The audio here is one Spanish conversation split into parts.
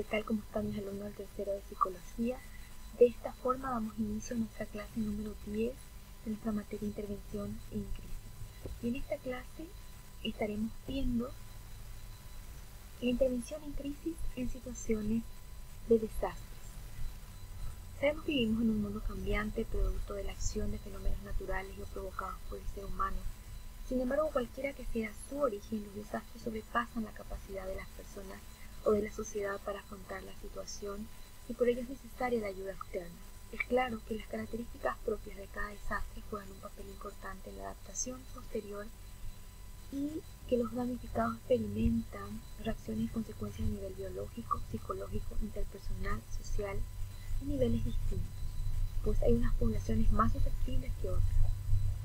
¿qué tal? ¿Cómo están mis alumnos del tercero de psicología? De esta forma damos inicio a nuestra clase número 10 de nuestra materia intervención en crisis. Y en esta clase estaremos viendo la intervención en crisis en situaciones de desastres. Sabemos que vivimos en un mundo cambiante, producto de la acción de fenómenos naturales o provocados por el ser humano. Sin embargo, cualquiera que sea su origen, los desastres sobrepasan la capacidad de las personas o de la sociedad para afrontar la situación y por ello es necesaria la ayuda externa. Es claro que las características propias de cada desastre juegan un papel importante en la adaptación posterior y que los damnificados experimentan reacciones y consecuencias a nivel biológico, psicológico, interpersonal, social y niveles distintos, pues hay unas poblaciones más susceptibles que otras.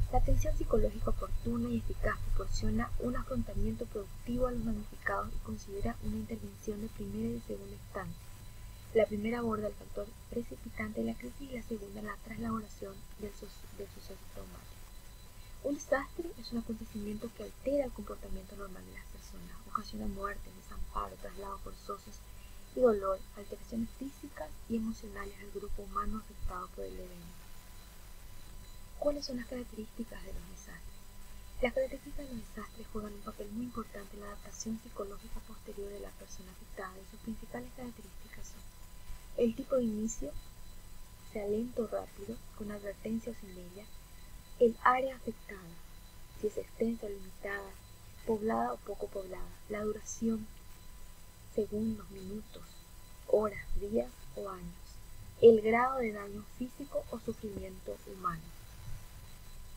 La atención psicológica oportuna y eficaz proporciona un afrontamiento productivo a los damnificados y considera una intervención de primera y de segunda instancia. La primera aborda el factor precipitante de la crisis y la segunda la traslaboración del suceso traumático. Un desastre es un acontecimiento que altera el comportamiento normal de las personas, ocasiona muerte, desamparo, traslados forzosos y dolor, alteraciones físicas y emocionales al grupo humano afectado por el evento. ¿Cuáles son las características de los desastres? Las características de los desastres juegan un papel muy importante en la adaptación psicológica posterior de la persona afectada y sus principales características son el tipo de inicio, sea lento o rápido, con advertencia o sin ella, el área afectada, si es extensa o limitada, poblada o poco poblada, la duración, segundos, minutos, horas, días o años, el grado de daño físico o sufrimiento humano.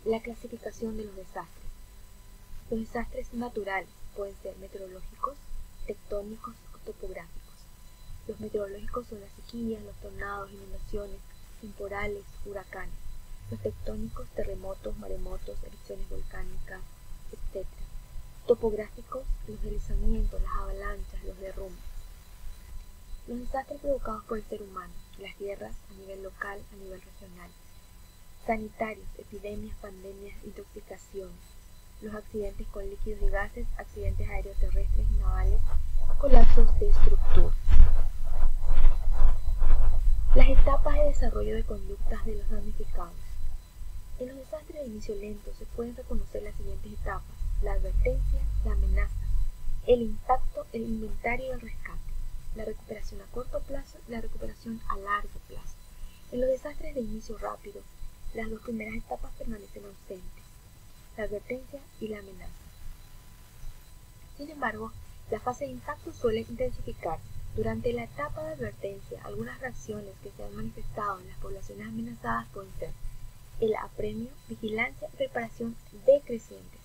La clasificación de los desastres. Los desastres naturales pueden ser meteorológicos, tectónicos o topográficos. Los meteorológicos son las sequías, los tornados, inundaciones, temporales, huracanes. Los tectónicos, terremotos, maremotos, erupciones volcánicas, etc. Topográficos, los deslizamientos, las avalanchas, los derrumbes. Los desastres provocados por el ser humano, las guerras a nivel local, a nivel regional. Sanitarios, epidemias, pandemias, intoxicaciones, los accidentes con líquidos y gases, accidentes aéreos terrestres y navales, colapsos de estructuras. Las etapas de desarrollo de conductas de los damnificados. En los desastres de inicio lento se pueden reconocer las siguientes etapas: la advertencia, la amenaza, el impacto, el inventario y el rescate, la recuperación a corto plazo y la recuperación a largo plazo. En los desastres de inicio rápido, las dos primeras etapas permanecen ausentes, la advertencia y la amenaza. Sin embargo, la fase de impacto suele intensificarse. Durante la etapa de advertencia, algunas reacciones que se han manifestado en las poblaciones amenazadas pueden ser el apremio, vigilancia y preparación decrecientes,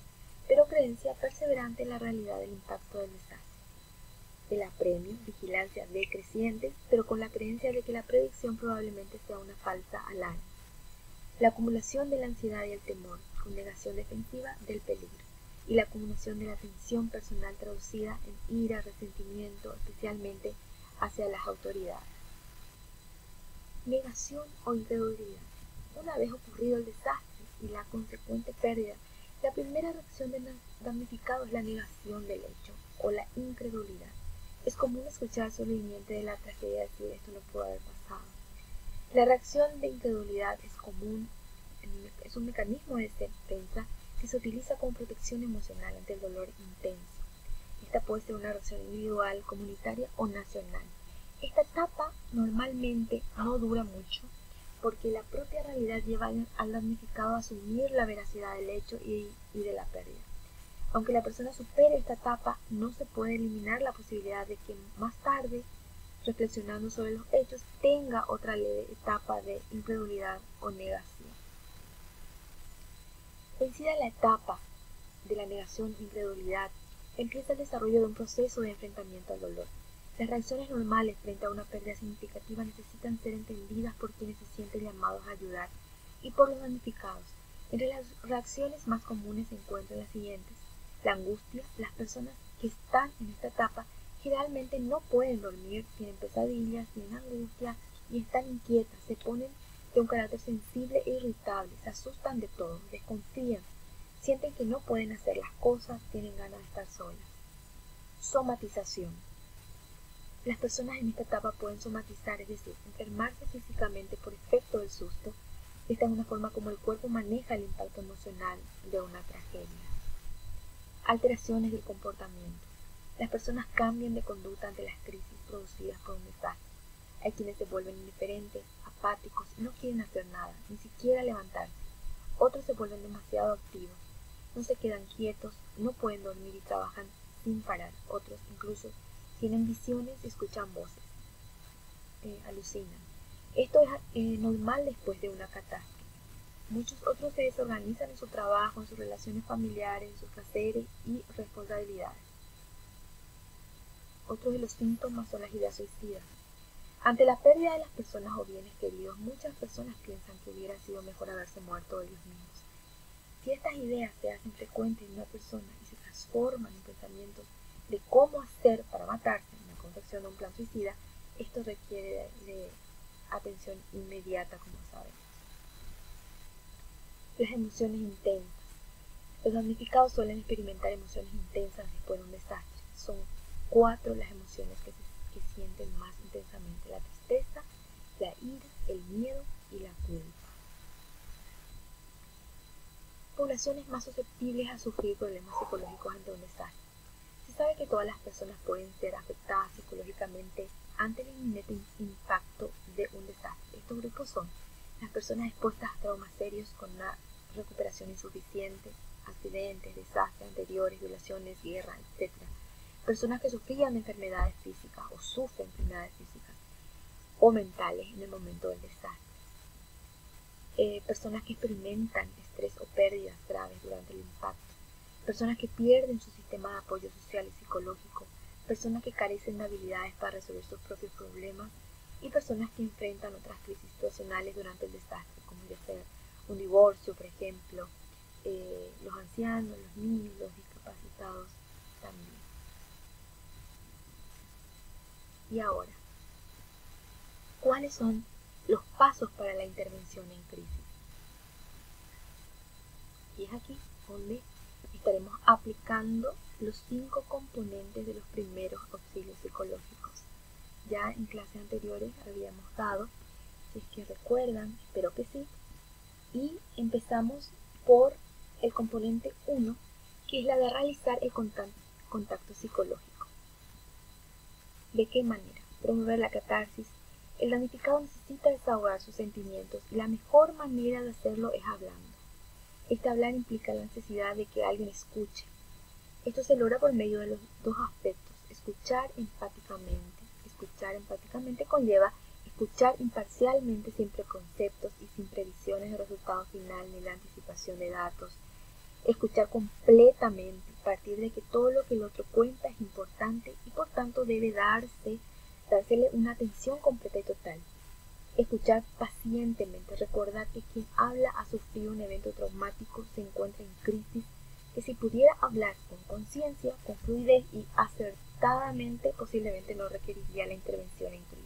pero creencia perseverante en la realidad del impacto del desastre. El apremio, vigilancia decrecientes, pero con la creencia de que la predicción probablemente sea una falsa alarma. La acumulación de la ansiedad y el temor, con negación defensiva del peligro, y la acumulación de la tensión personal traducida en ira, resentimiento, especialmente hacia las autoridades. Negación o incredulidad. Una vez ocurrido el desastre y la consecuente pérdida, la primera reacción del damnificado es la negación del hecho o la incredulidad. Es común escuchar sobreviviente de la tragedia decir esto no pudo haber pasado. La reacción de incredulidad es un mecanismo de defensa que se utiliza como protección emocional ante el dolor intenso. Esta puede ser una reacción individual, comunitaria o nacional. Esta etapa normalmente no dura mucho porque la propia realidad lleva al damnificado a asumir la veracidad del hecho y de la pérdida. Aunque la persona supere esta etapa, no se puede eliminar la posibilidad de que más tarde, reflexionando sobre los hechos, tenga otra leve etapa de incredulidad o negación. Vencida la etapa de la negación e incredulidad, empieza el desarrollo de un proceso de enfrentamiento al dolor. Las reacciones normales frente a una pérdida significativa necesitan ser entendidas por quienes se sienten llamados a ayudar y por los damnificados. Entre las reacciones más comunes se encuentran las siguientes: la angustia. Las personas que están en esta etapa generalmente no pueden dormir, tienen pesadillas, tienen angustia y están inquietas, se ponen de un carácter sensible e irritable, se asustan de todo, desconfían, sienten que no pueden hacer las cosas, tienen ganas de estar solas. Somatización. Las personas en esta etapa pueden somatizar, es decir, enfermarse físicamente por efecto del susto. Esta es una forma como el cuerpo maneja el impacto emocional de una tragedia. Alteraciones del comportamiento. Las personas cambian de conducta ante las crisis producidas por un desastre. Hay quienes se vuelven indiferentes, apáticos y no quieren hacer nada, ni siquiera levantarse. Otros se vuelven demasiado activos, no se quedan quietos, no pueden dormir y trabajan sin parar. Otros incluso tienen visiones y escuchan voces, alucinan. Esto es normal después de una catástrofe. Muchos otros se desorganizan en su trabajo, en sus relaciones familiares, en sus placeres y responsabilidades. Otros de los síntomas son las ideas suicidas. Ante la pérdida de las personas o bienes queridos, muchas personas piensan que hubiera sido mejor haberse muerto ellos mismos. Si estas ideas se hacen frecuentes en una persona y se transforman en pensamientos de cómo hacer para matarse en la confección de un plan suicida, esto requiere de atención inmediata, como sabemos. Las emociones intensas. Los damnificados suelen experimentar emociones intensas después de un desastre. Son 4 las emociones que sienten más intensamente: la tristeza, la ira, el miedo y la culpa. Poblaciones más susceptibles a sufrir problemas psicológicos ante un desastre. Se sabe que todas las personas pueden ser afectadas psicológicamente ante el inminente impacto de un desastre. Estos grupos son las personas expuestas a traumas serios con una recuperación insuficiente, accidentes, desastres anteriores, violaciones, guerra, etc. Personas que sufrían de enfermedades físicas o sufren enfermedades físicas o mentales en el momento del desastre. Personas que experimentan estrés o pérdidas graves durante el impacto. Personas que pierden su sistema de apoyo social y psicológico. Personas que carecen de habilidades para resolver sus propios problemas. Y personas que enfrentan otras crisis situacionales durante el desastre, como ya sea un divorcio, por ejemplo, los ancianos, los niños, los discapacitados también. Y ahora, ¿cuáles son los pasos para la intervención en crisis? Y es aquí donde estaremos aplicando los 5 componentes de los primeros auxilios psicológicos. Ya en clases anteriores habíamos dado, si es que recuerdan, espero que sí, y empezamos por el componente 1, que es la de realizar el contacto psicológico. ¿De qué manera? Promover la catarsis. El damnificado necesita desahogar sus sentimientos y la mejor manera de hacerlo es hablando. Este hablar implica la necesidad de que alguien escuche. Esto se logra por medio de los 2 aspectos: escuchar empáticamente. Escuchar empáticamente conlleva escuchar imparcialmente, sin preconceptos y sin previsiones de resultado final ni la anticipación de datos. Escuchar completamente, partir de que todo lo que el otro cuenta es importante y por tanto debe dársele una atención completa y total. Escuchar pacientemente, recordar que quien habla ha sufrido un evento traumático, se encuentra en crisis, que si pudiera hablar con conciencia, con fluidez y acertadamente, posiblemente no requeriría la intervención en crisis.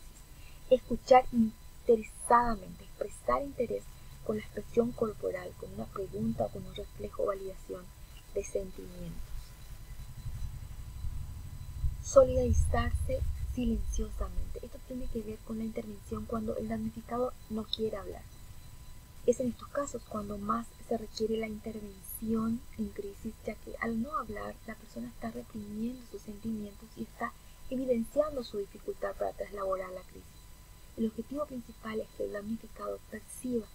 Escuchar interesadamente, expresar interés con la expresión corporal, con una pregunta o con un reflejo o validación de sentimientos. Solidarizarse silenciosamente. Esto tiene que ver con la intervención cuando el damnificado no quiere hablar. Es en estos casos cuando más se requiere la intervención en crisis, ya que al no hablar, la persona está reprimiendo sus sentimientos y está evidenciando su dificultad para traslaborar la crisis. El objetivo principal es que el damnificado perciba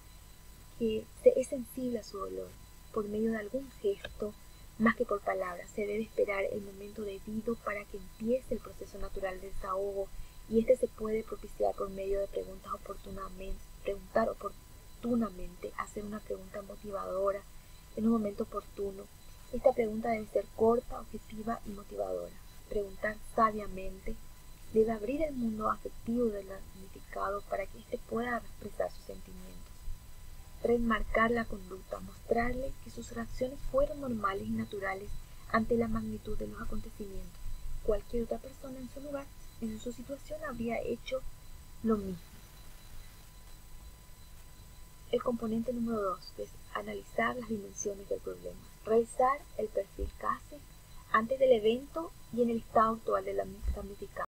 que es sensible a su dolor por medio de algún gesto, más que por palabras. Se debe esperar el momento debido para que empiece el proceso natural de desahogo, y este se puede propiciar por medio de preguntar oportunamente, hacer una pregunta motivadora en un momento oportuno. Esta pregunta debe ser corta, objetiva y motivadora. Preguntar sabiamente debe abrir el mundo afectivo del damnificado para que éste pueda expresar sus sentimientos. Remarcar la conducta, mostrarle que sus reacciones fueron normales y naturales ante la magnitud de los acontecimientos. Cualquier otra persona en su lugar, en su situación, habría hecho lo mismo. El componente número 2 es analizar las dimensiones del problema. Revisar el perfil CASE antes del evento y en el estado actual del damnificado.